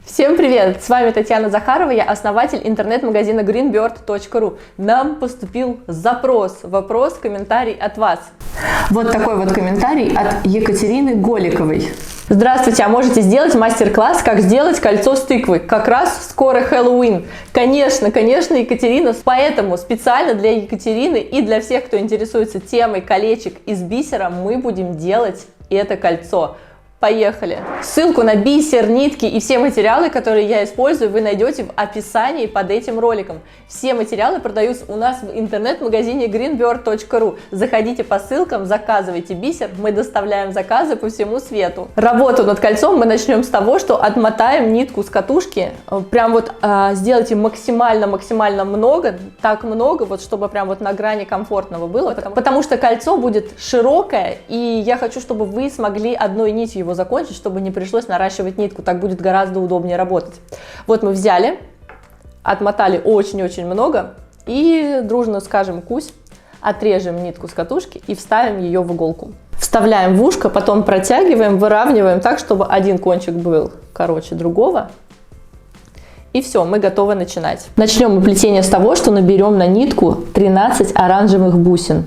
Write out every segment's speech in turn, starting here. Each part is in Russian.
Всем привет! С вами Татьяна Захарова, я основатель интернет-магазина greenbird.ru. Нам поступил вопрос, комментарий от вас. Вот такой вот комментарий от Екатерины Голиковой. Здравствуйте, а можете сделать мастер-класс, как сделать кольцо с тыквой? Как раз скоро Хэллоуин. Конечно, Екатерина, поэтому специально для Екатерины и для всех, кто интересуется темой колечек из бисера, мы будем делать это кольцо. Поехали! Ссылку на бисер, нитки и все материалы, которые я использую, вы найдете в описании под этим роликом. Все материалы продаются у нас в интернет-магазине greenbird.ru. Заходите по ссылкам, заказывайте бисер, мы доставляем заказы по всему свету. Работу над кольцом мы начнем с того, что отмотаем нитку с катушки. Прям вот сделайте максимально много, так много, вот чтобы прям вот на грани комфортного было. Потому что кольцо будет широкое, и я хочу, чтобы вы смогли одной нитью его закончить, чтобы не пришлось наращивать нитку, так будет гораздо удобнее работать. Вот мы взяли, отмотали очень-очень много и дружно скажем кусь, отрежем нитку с катушки и вставим ее в иголку. Вставляем в ушко, потом протягиваем, выравниваем так, чтобы один кончик был короче другого. И все, мы готовы начинать. Начнем мы плетение с того, что наберем на нитку 13 оранжевых бусин.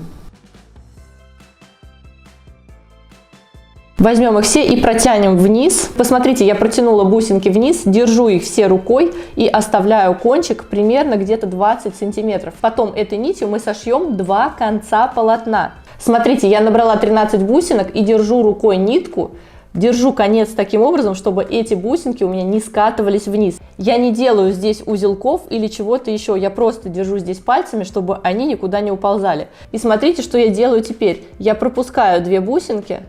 Возьмем их все и протянем вниз. Посмотрите, я протянула бусинки вниз, держу их все рукой и оставляю кончик примерно где-то 20 сантиметров. Потом этой нитью мы сошьем два конца полотна. Смотрите, я набрала 13 бусинок и держу рукой нитку. Держу конец таким образом, чтобы эти бусинки у меня не скатывались вниз. Я не делаю здесь узелков или чего-то еще, я просто держу здесь пальцами, чтобы они никуда не уползали. И смотрите, что я делаю теперь. Я пропускаю две бусинки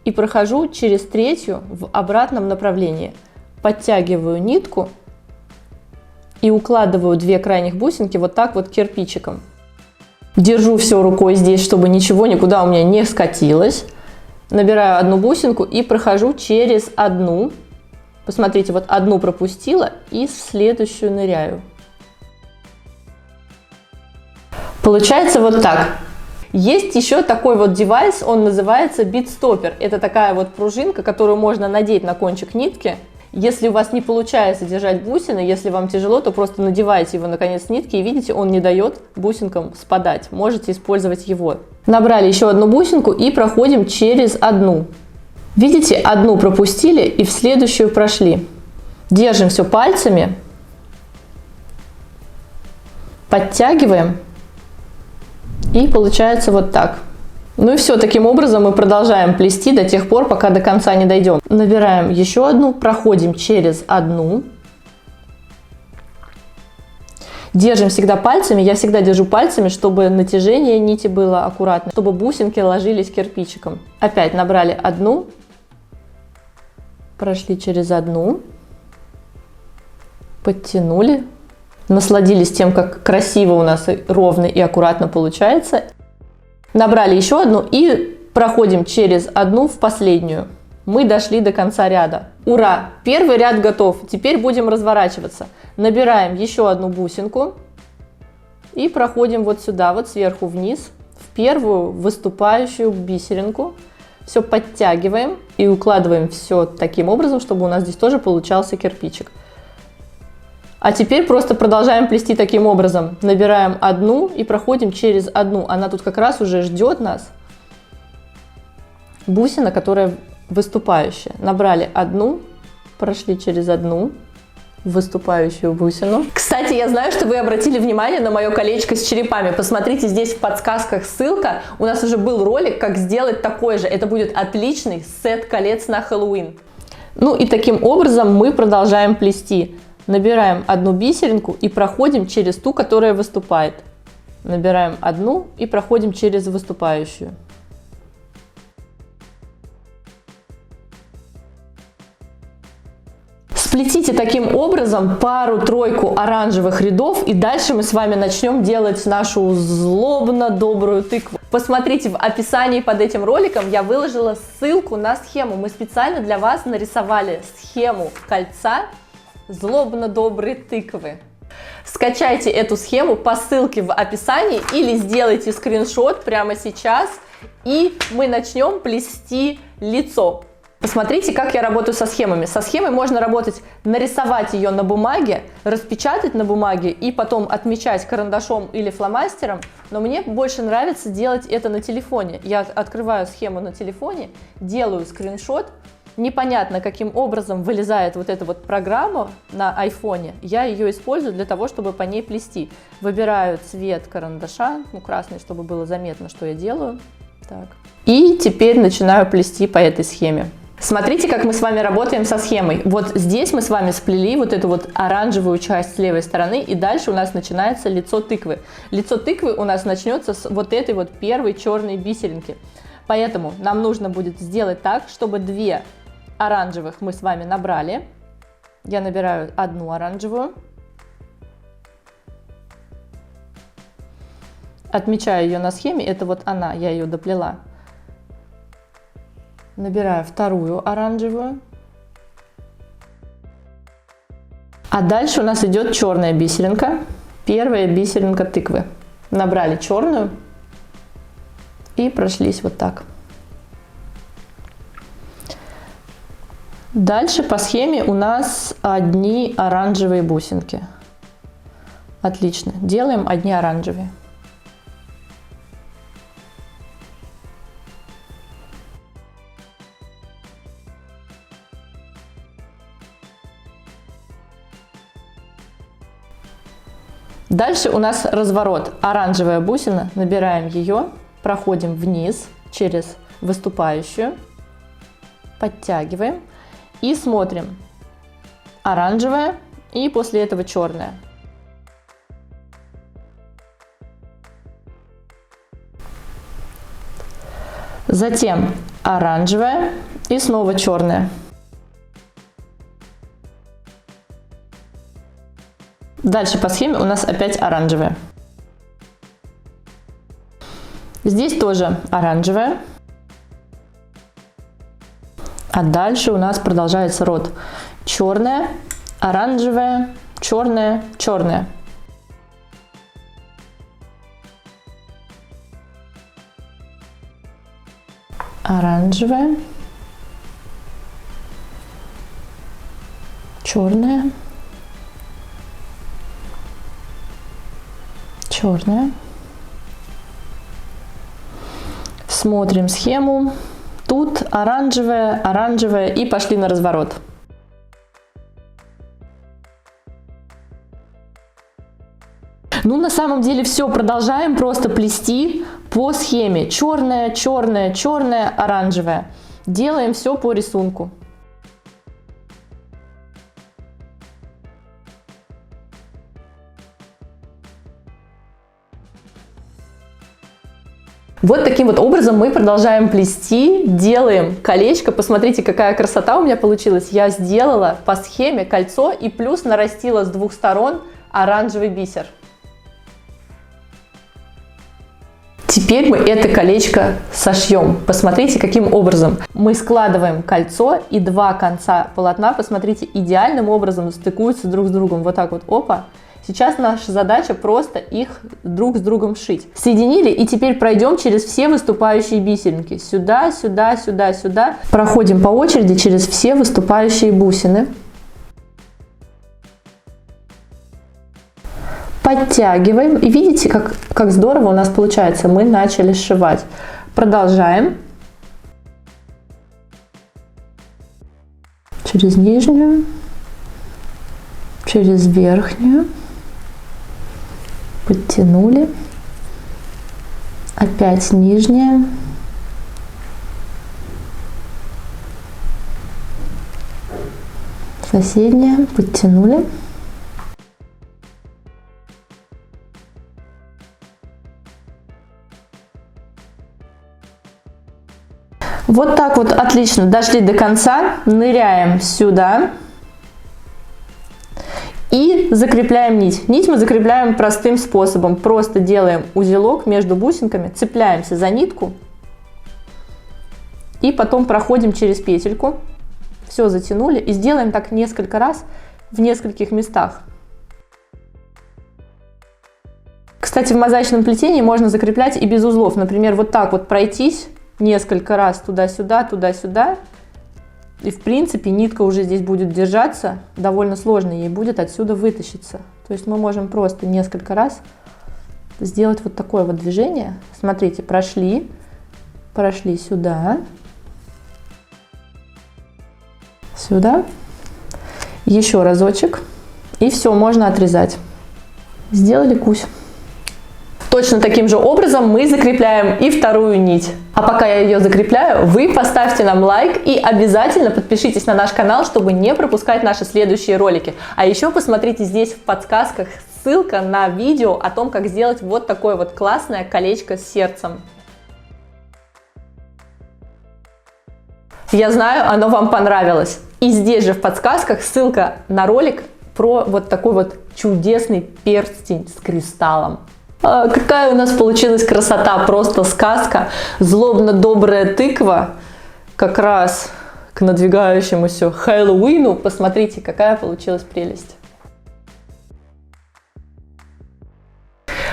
и прохожу через третью в обратном направлении. Подтягиваю нитку и укладываю две крайних бусинки вот так вот кирпичиком. Держу все рукой здесь, чтобы ничего никуда у меня не скатилось. Набираю одну бусинку и прохожу через одну. Посмотрите, вот одну пропустила и в следующую ныряю. Получается вот так. Есть еще такой вот девайс, он называется битстопер. Это такая вот пружинка, которую можно надеть на кончик нитки. Если у вас не получается держать бусины, если вам тяжело, то просто надевайте его на конец нитки и видите, он не дает бусинкам спадать. Можете использовать его. Набрали еще одну бусинку и проходим через одну. Видите, одну пропустили и в следующую прошли. Держим все пальцами, подтягиваем. И получается вот так. Ну и все, таким образом мы продолжаем плести до тех пор, пока до конца не дойдем. Набираем еще одну, проходим через одну. Держим всегда пальцами, я всегда держу пальцами, чтобы натяжение нити было аккуратно, чтобы бусинки ложились кирпичиком. Опять набрали одну, прошли через одну, подтянули. Насладились тем, как красиво у нас ровно и аккуратно получается. Набрали еще одну и проходим через одну в последнюю. Мы дошли до конца ряда. Ура! Первый ряд готов. Теперь будем разворачиваться. Набираем еще одну бусинку и проходим вот сюда, вот сверху вниз, в первую выступающую бисеринку. Все подтягиваем и укладываем все таким образом, чтобы у нас здесь тоже получался кирпичик. А теперь просто продолжаем плести таким образом. Набираем одну и проходим через одну. Она тут как раз уже ждет нас. Бусина, которая выступающая. Набрали одну, прошли через одну выступающую бусину. Кстати, я знаю, что вы обратили внимание на мое колечко с черепами. Посмотрите, здесь в подсказках ссылка. У нас уже был ролик, как сделать такой же. Это будет отличный сет колец на Хэллоуин. Ну и таким образом мы продолжаем плести. Набираем одну бисеринку и проходим через ту, которая выступает. Набираем одну и проходим через выступающую. Сплетите таким образом пару-тройку оранжевых рядов, и дальше мы с вами начнем делать нашу злобно-добрую тыкву. Посмотрите, в описании под этим роликом я выложила ссылку на схему. Мы специально для вас нарисовали схему кольца злобно-доброй тыквы. Скачайте эту схему по ссылке в описании или сделайте скриншот прямо сейчас, и мы начнем плести лицо. Посмотрите, как я работаю со схемами. Со схемой можно работать, нарисовать ее на бумаге, распечатать на бумаге и потом отмечать карандашом или фломастером. Но мне больше нравится делать это на телефоне. Я открываю схему на телефоне, делаю скриншот. Непонятно, каким образом вылезает вот эта вот программа на айфоне. Я ее использую для того, чтобы по ней плести. Выбираю цвет карандаша, красный, чтобы было заметно, что я делаю. Так. И теперь начинаю плести по этой схеме. Смотрите, как мы с вами работаем со схемой. Вот здесь мы с вами сплели вот эту вот оранжевую часть с левой стороны, и дальше у нас начинается лицо тыквы. Лицо тыквы у нас начнется с вот этой вот первой черной бисеринки. Поэтому нам нужно будет сделать так, чтобы две оранжевых мы с вами набрали. Я набираю одну оранжевую. Отмечаю ее на схеме, это вот она, я ее доплела. Набираю вторую оранжевую. А дальше у нас идет черная бисеринка. Первая бисеринка тыквы. Набрали черную и прошлись вот так. Дальше по схеме у нас одни оранжевые бусинки. Отлично. Делаем одни оранжевые. Дальше у нас разворот. Оранжевая бусина, набираем ее, проходим вниз через выступающую, подтягиваем и смотрим. Оранжевая и после этого черная. Затем оранжевая и снова черная. Дальше по схеме у нас опять оранжевая. Здесь тоже оранжевая. А дальше у нас продолжается род. Черная, оранжевая, черная, черная. Оранжевая, черная, черная. Смотрим схему. Тут оранжевая, оранжевая и пошли на разворот. Ну, на самом деле все, продолжаем просто плести по схеме. Черная, черная, черная, оранжевая. Делаем все по рисунку. Вот таким вот образом мы продолжаем плести, делаем колечко. Посмотрите, какая красота у меня получилась. Я сделала по схеме кольцо и плюс нарастила с двух сторон оранжевый бисер. Теперь мы это колечко сошьем. Посмотрите, каким образом. Мы складываем кольцо, и два конца полотна, посмотрите, идеальным образом стыкуются друг с другом. Вот так вот, опа. Сейчас наша задача просто их друг с другом сшить. Соединили, и теперь пройдем через все выступающие бисеринки. Сюда, сюда, сюда, сюда. Проходим по очереди через все выступающие бусины. Подтягиваем. И видите, как здорово у нас получается. Мы начали сшивать. Продолжаем. Через нижнюю, через верхнюю. Подтянули. Опять нижняя. Соседняя. Подтянули. Вот так вот, отлично, дошли до конца, ныряем сюда и закрепляем нить. Нить мы закрепляем простым способом, просто делаем узелок между бусинками, цепляемся за нитку и потом проходим через петельку. Все затянули и сделаем так несколько раз в нескольких местах. Кстати, в мозаичном плетении можно закреплять и без узлов, например, вот так вот пройтись несколько раз туда-сюда, туда-сюда, И в принципе нитка уже здесь будет держаться, довольно сложно ей будет отсюда вытащиться. То есть мы можем просто несколько раз сделать вот такое вот движение. Смотрите, прошли сюда, сюда, еще разочек, и все, можно отрезать. Сделали кусь. Точно таким же образом мы закрепляем и вторую нить. А пока я ее закрепляю, вы поставьте нам лайк и обязательно подпишитесь на наш канал, чтобы не пропускать наши следующие ролики. А еще посмотрите здесь в подсказках ссылка на видео о том, как сделать вот такое вот классное колечко с сердцем. Я знаю, оно вам понравилось. И здесь же в подсказках ссылка на ролик про вот такой вот чудесный перстень с кристаллом. Какая у нас получилась красота, просто сказка. Злобно-добрая тыква, как раз к надвигающемуся Хэллоуину. Посмотрите, какая получилась прелесть.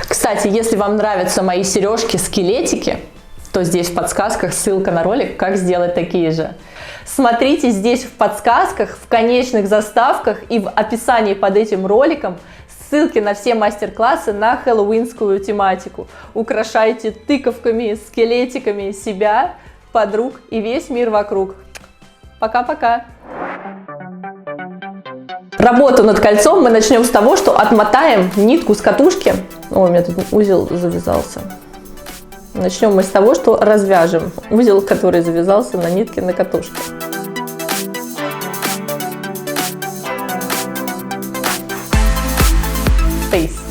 Кстати, если вам нравятся мои сережки-скелетики, то здесь в подсказках ссылка на ролик, как сделать такие же. Смотрите здесь в подсказках, в конечных заставках и в описании под этим роликом ссылки на все мастер-классы на хэллоуинскую тематику. Украшайте тыковками, скелетиками себя, подруг и весь мир вокруг. Пока-пока! Работу над кольцом мы начнем с того, что отмотаем нитку с катушки. О, у меня тут узел завязался. Начнем мы с того, что развяжем узел, который завязался на нитке на катушке. Face.